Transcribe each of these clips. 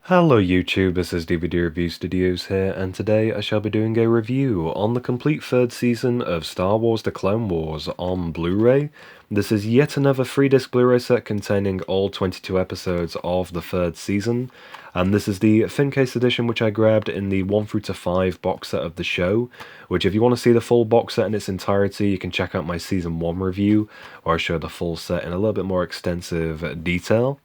Hello YouTube, this is DVD Review Studios here, and today I shall be doing a review on the complete third season of Star Wars The Clone Wars on Blu-ray. This is yet another 3-disc Blu-ray set containing all 22 episodes of the third season, and this is the thin case edition which I grabbed in the 1 through to 5 box set of the show, which if you want to see the full box set in its entirety, you can check out my Season 1 review, where I show the full set in a little bit more extensive detail.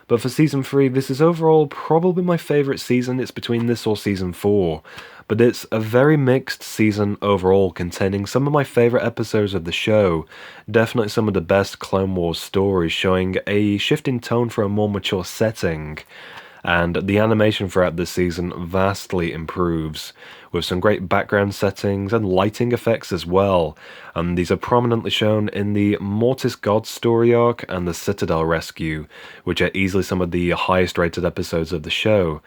But for Season 3, this is overall probably my favourite season. It's between this or Season 4. But it's a very mixed season overall, containing some of my favourite episodes of the show. Definitely some of the best Clone Wars stories, showing a shift in tone for a more mature setting. And the animation throughout this season vastly improves, with some great background settings and lighting effects as well, and these are prominently shown in the Mortis Gods Story Arc and the Citadel Rescue, which are easily some of the highest rated episodes of the show.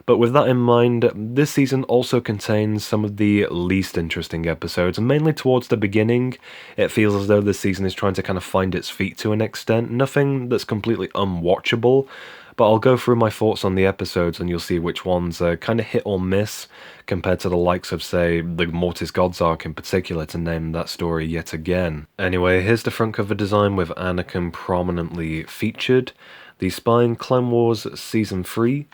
But with that in mind, this season also contains some of the least interesting episodes, and mainly towards the beginning, it feels as though this season is trying to kind of find its feet to an extent. Nothing that's completely unwatchable, but I'll go through my thoughts on the episodes and you'll see which ones kind of hit or miss compared to the likes of, say, the Mortis Gods Arc in particular, to name that story yet again. Anyway, here's the front cover design with Anakin prominently featured, the spine Clone Wars Season 3,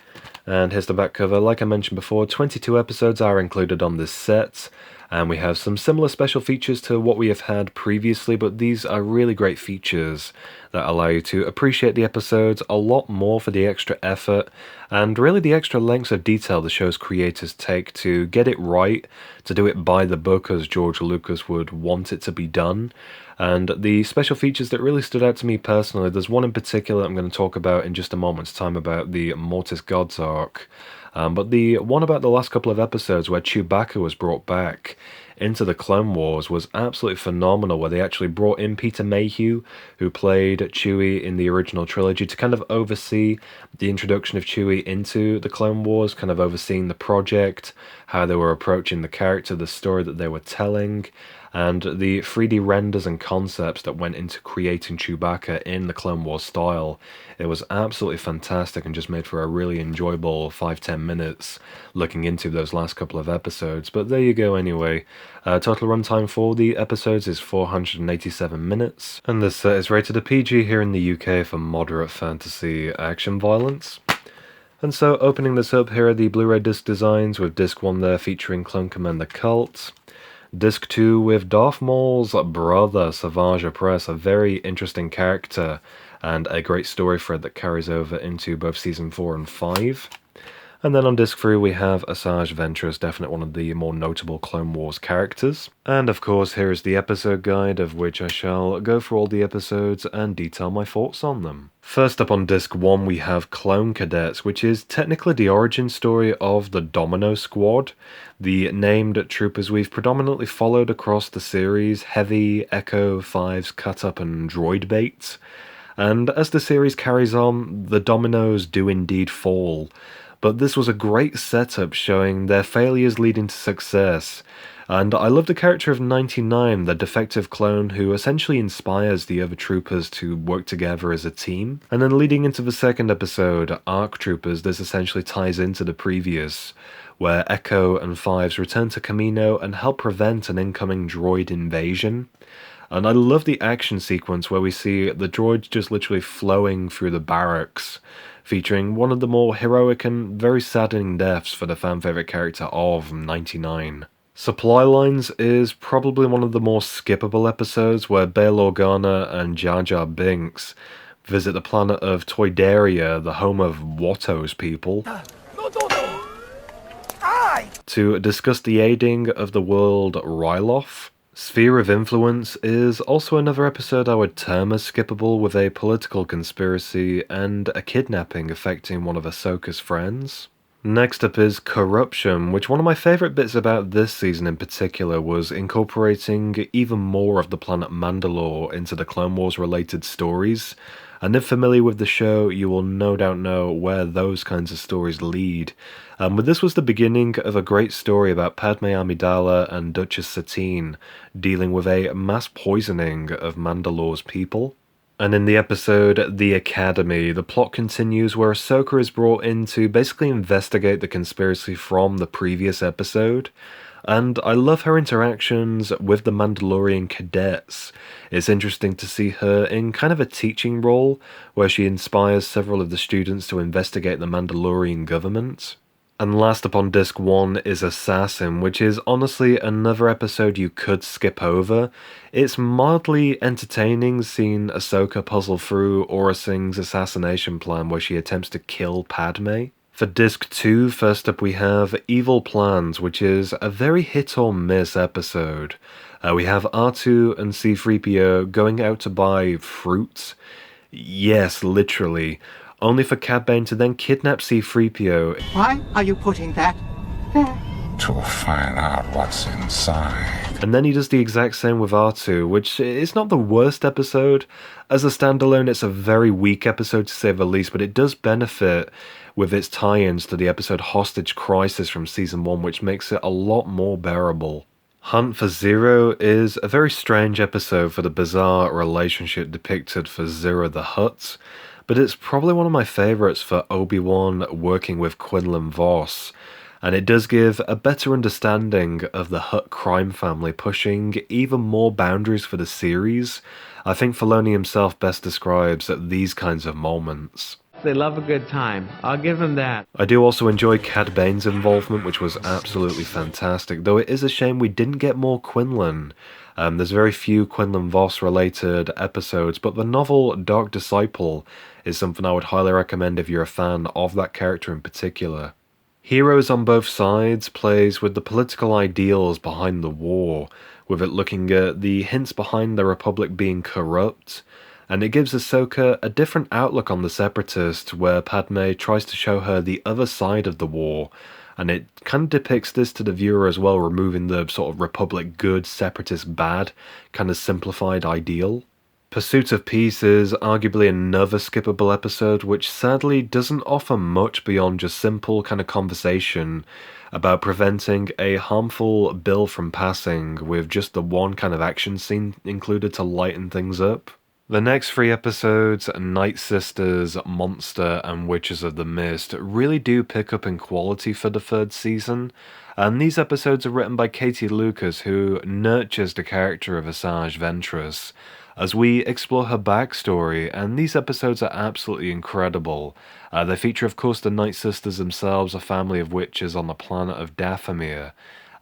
and here's the back cover. Like I mentioned before, 22 episodes are included on this set, and we have some similar special features to what we have had previously, but these are really great features that allow you to appreciate the episodes a lot more for the extra effort, and really the extra lengths of detail the show's creators take to get it right, to do it by the book as George Lucas would want it to be done. And the special features that really stood out to me personally, there's one in particular I'm going to talk about in just a moment's time about the Mortis Gods Arc. But the one about the last couple of episodes where Chewbacca was brought back into the Clone Wars was absolutely phenomenal, where they actually brought in Peter Mayhew, who played Chewie in the original trilogy, to kind of oversee the introduction of Chewie into the Clone Wars, kind of overseeing the project, how they were approaching the character, the story that they were telling, and the 3D renders and concepts that went into creating Chewbacca in the Clone Wars style. It was absolutely fantastic and just made for a really enjoyable 5-10 minutes looking into those last couple of episodes. But there you go anyway. Total runtime for the episodes is 487 minutes, and this set is rated a PG here in the UK for moderate fantasy action violence. And so, opening this up, here are the Blu-ray disc designs, with disc 1 there featuring Clone Commander Cult. Disc 2 with Darth Maul's brother, Savage Opress, a very interesting character, and a great story thread that carries over into both Season 4 and 5. And then on Disc 3 we have Asajj Ventress, definitely one of the more notable Clone Wars characters. And of course here is the episode guide, of which I shall go through all the episodes and detail my thoughts on them. First up on Disc 1 we have Clone Cadets, which is technically the origin story of the Domino Squad, the named troopers we've predominantly followed across the series: Heavy, Echo, Fives, Cut Up and Droid Bait. And as the series carries on, the dominoes do indeed fall. But this was a great setup showing their failures leading to success. And I love the character of 99, the defective clone who essentially inspires the other troopers to work together as a team. And then leading into the second episode, Arc Troopers, this essentially ties into the previous, where Echo and Fives return to Kamino and help prevent an incoming droid invasion. And I love the action sequence where we see the droids just literally flowing through the barracks, featuring one of the more heroic and very saddening deaths for the fan-favourite character of 99. Supply Lines is probably one of the more skippable episodes, where Bail Organa and Jar Jar Binks visit the planet of Toydaria, the home of Watto's people, to discuss the aiding of the world Ryloth. Sphere of Influence is also another episode I would term as skippable, with a political conspiracy and a kidnapping affecting one of Ahsoka's friends. Next up is Corruption, which one of my favourite bits about this season in particular was incorporating even more of the planet Mandalore into the Clone Wars related stories. And if familiar with the show, you will no doubt know where those kinds of stories lead. But this was the beginning of a great story about Padme Amidala and Duchess Satine dealing with a mass poisoning of Mandalore's people. And in the episode The Academy, the plot continues where Ahsoka is brought in to basically investigate the conspiracy from the previous episode. And I love her interactions with the Mandalorian cadets. It's interesting to see her in kind of a teaching role, where she inspires several of the students to investigate the Mandalorian government. And last upon Disc 1 is Assassin, which is honestly another episode you could skip over. It's mildly entertaining seeing Ahsoka puzzle through Aurra Singh's assassination plan where she attempts to kill Padme. For Disc 2, first up we have Evil Plans, which is a very hit or miss episode. We have R2 and C-3PO going out to buy fruit. Yes, literally. Only for Cad Bane to then kidnap C-3PO. Why are you putting that there? To find out what's inside. And then he does the exact same with R2, which is not the worst episode. As a standalone, it's a very weak episode to say the least, but it does benefit with its tie-ins to the episode Hostage Crisis from Season 1, which makes it a lot more bearable. Hunt for Zero is a very strange episode for the bizarre relationship depicted for Zero the Hutt, but it's probably one of my favourites for Obi-Wan working with Quinlan Vos, and it does give a better understanding of the Hutt crime family, pushing even more boundaries for the series. I think Filoni himself best describes these kinds of moments. They love a good time. I'll give them that. I do also enjoy Cad Bane's involvement, which was absolutely fantastic, though it is a shame we didn't get more Quinlan. There's very few Quinlan Vos related episodes, but the novel Dark Disciple is something I would highly recommend if you're a fan of that character in particular. Heroes on Both Sides plays with the political ideals behind the war, with it looking at the hints behind the Republic being corrupt, and it gives Ahsoka a different outlook on the Separatists, where Padme tries to show her the other side of the war, and it kind of depicts this to the viewer as well, removing the sort of Republic good, Separatist bad, kind of simplified ideal. Pursuit of Peace is arguably another skippable episode, which sadly doesn't offer much beyond just simple kind of conversation about preventing a harmful bill from passing, with just the one kind of action scene included to lighten things up. The next 3 episodes, Night Sisters, Monster, and Witches of the Mist, really do pick up in quality for the 3rd season, and these episodes are written by Katie Lucas, who nurtures the character of Asajj Ventress, as we explore her backstory, and these episodes are absolutely incredible. They feature, of course, the Night Sisters themselves, a family of witches on the planet of Dathomir.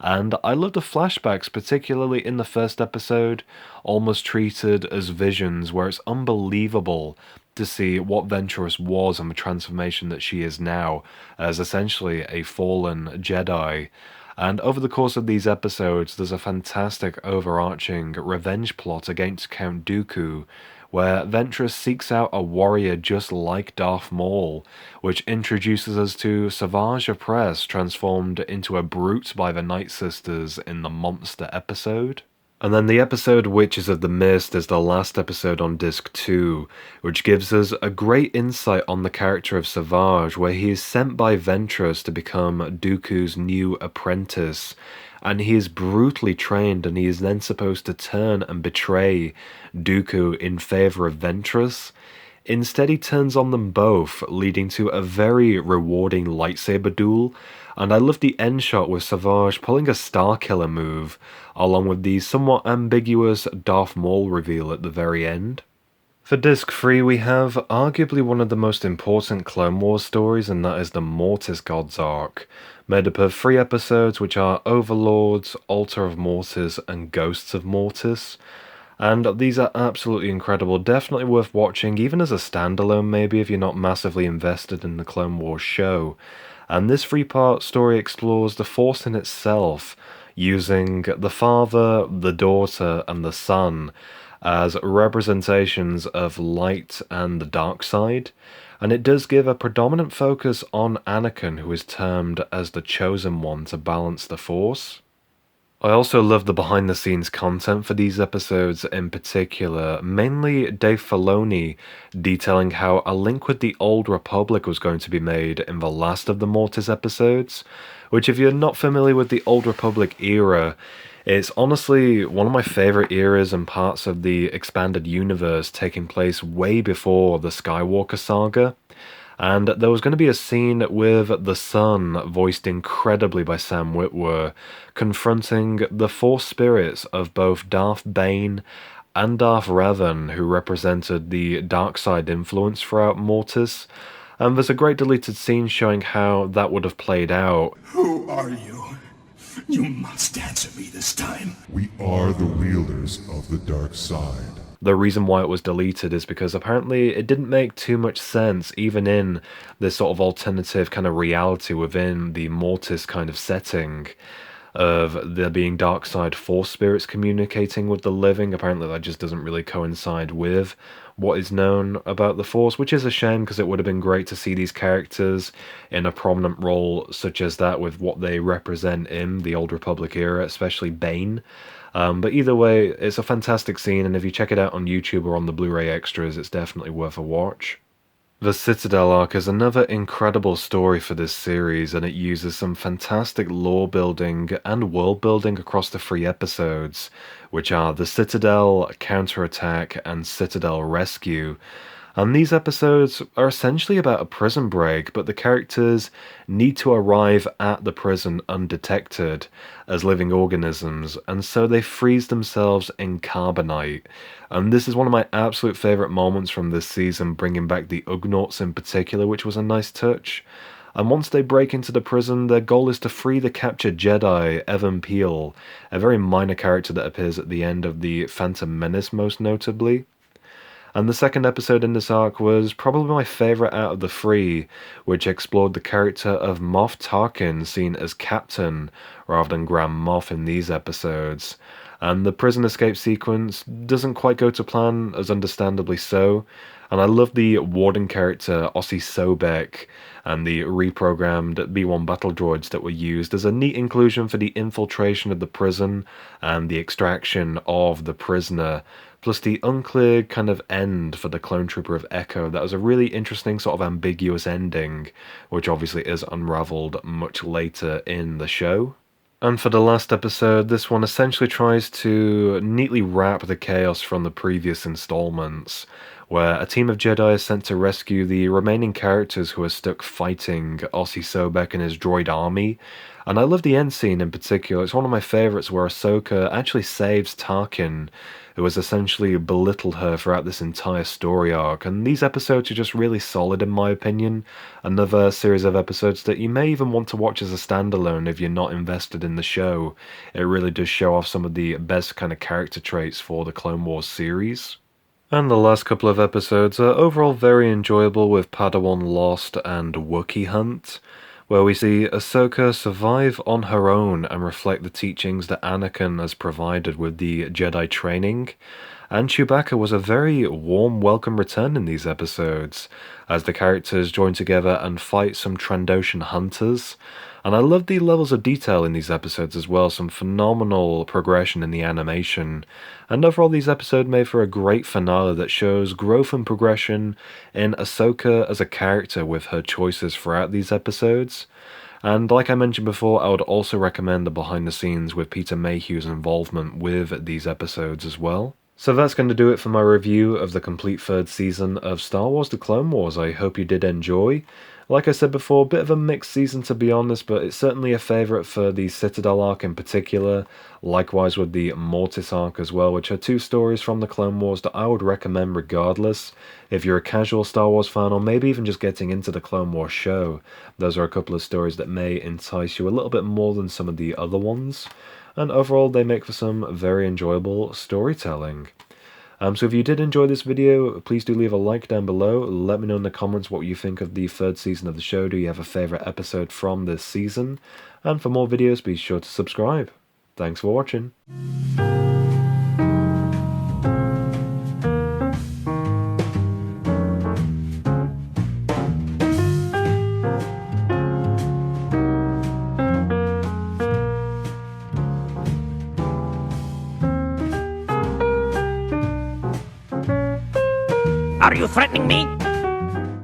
And I love the flashbacks, particularly in the 1st episode, almost treated as visions, where it's unbelievable to see what Ventress was and the transformation that she is now, as essentially a fallen Jedi. And over the course of these episodes, there's a fantastic overarching revenge plot against Count Dooku, where Ventress seeks out a warrior just like Darth Maul, which introduces us to Savage Opress, transformed into a brute by the Night Sisters in the Monster episode. And then the episode Witches of the Mist is the last episode on Disc 2, which gives us a great insight on the character of Savage, where he is sent by Ventress to become Dooku's new apprentice, and he is brutally trained, and he is then supposed to turn and betray Dooku in favour of Ventress. Instead, he turns on them both, leading to a very rewarding lightsaber duel, and I love the end shot with Savage pulling a Starkiller move, along with the somewhat ambiguous Darth Maul reveal at the very end. For Disc 3, we have arguably one of the most important Clone Wars stories, and that is the Mortis Gods Arc, made up of 3 episodes which are Overlords, Altar of Mortis, and Ghosts of Mortis. And these are absolutely incredible, definitely worth watching, even as a standalone maybe if you're not massively invested in the Clone Wars show. And this 3-part story explores the Force in itself, using the father, the daughter, and the son as representations of light and the dark side, and it does give a predominant focus on Anakin, who is termed as the Chosen One to balance the Force. I also love the behind-the-scenes content for these episodes in particular, mainly Dave Filoni detailing how a link with the Old Republic was going to be made in the last of the Mortis episodes, which if you're not familiar with the Old Republic era, It's honestly one of my favorite eras and parts of the expanded universe, taking place way before the Skywalker saga. And there was going to be a scene with the Son, voiced incredibly by Sam Witwer, confronting the Force spirits of both Darth Bane and Darth Revan, who represented the dark side influence throughout Mortis. And there's a great deleted scene showing how that would have played out. Who are you? You must answer me this time. We are the wielders of the dark side. The reason why it was deleted is because apparently it didn't make too much sense, even in this sort of alternative kind of reality within the Mortis kind of setting, of there being dark side force spirits communicating with the living. Apparently that just doesn't really coincide with what is known about the Force, which is a shame because it would have been great to see these characters in a prominent role such as that with what they represent in the Old Republic era, especially Bane. But either way, it's a fantastic scene, and if you check it out on YouTube or on the Blu-ray extras, it's definitely worth a watch. The Citadel Arc is another incredible story for this series, and it uses some fantastic lore building and world building across the 3 episodes, which are the Citadel, Counterattack, and Citadel Rescue. And these episodes are essentially about a prison break, but the characters need to arrive at the prison undetected as living organisms, and so they freeze themselves in carbonite. And this is one of my absolute favourite moments from this season, bringing back the Ugnaughts in particular, which was a nice touch. And once they break into the prison, their goal is to free the captured Jedi, Evan Peel, a very minor character that appears at the end of the Phantom Menace most notably. And the second episode in this arc was probably my favourite out of the 3, which explored the character of Moff Tarkin, seen as Captain rather than Grand Moff in these episodes. And the prison escape sequence doesn't quite go to plan, as understandably so. And I love the Warden character, Ossie Sobek, and the reprogrammed B-1 battle droids that were used as a neat inclusion for the infiltration of the prison and the extraction of the prisoner. Plus the unclear kind of end for the clone trooper of Echo. That was a really interesting sort of ambiguous ending, which obviously is unraveled much later in the show. And for the last episode, this one essentially tries to neatly wrap the chaos from the previous installments, where a team of Jedi is sent to rescue the remaining characters who are stuck fighting Ossie Sobek and his droid army. And I love the end scene in particular. It's one of my favourites, where Ahsoka actually saves Tarkin, who has essentially belittled her throughout this entire story arc. And these episodes are just really solid in my opinion. Another series of episodes that you may even want to watch as a standalone if you're not invested in the show. It really does show off some of the best kind of character traits for the Clone Wars series. And the last couple of episodes are overall very enjoyable, with Padawan Lost and Wookiee Hunt, where we see Ahsoka survive on her own and reflect the teachings that Anakin has provided with the Jedi training. And Chewbacca was a very warm welcome return in these episodes, as the characters join together and fight some Trandoshan hunters. And I love the levels of detail in these episodes as well, some phenomenal progression in the animation. And overall these episodes made for a great finale that shows growth and progression in Ahsoka as a character with her choices throughout these episodes. And like I mentioned before, I would also recommend the behind the scenes with Peter Mayhew's involvement with these episodes as well. So that's going to do it for my review of the complete 3rd season of Star Wars The Clone Wars. I hope you did enjoy. Like I said before, a bit of a mixed season to be honest, but it's certainly a favourite for the Citadel Arc in particular, likewise with the Mortis Arc as well, which are 2 stories from the Clone Wars that I would recommend regardless. If you're a casual Star Wars fan, or maybe even just getting into the Clone Wars show, those are a couple of stories that may entice you a little bit more than some of the other ones. And overall, they make for some very enjoyable storytelling. So if you did enjoy this video, please do leave a like down below. Let me know in the comments what you think of the 3rd season of the show. Do you have a favourite episode from this season? And for more videos, be sure to subscribe. Thanks for watching. Are you threatening me?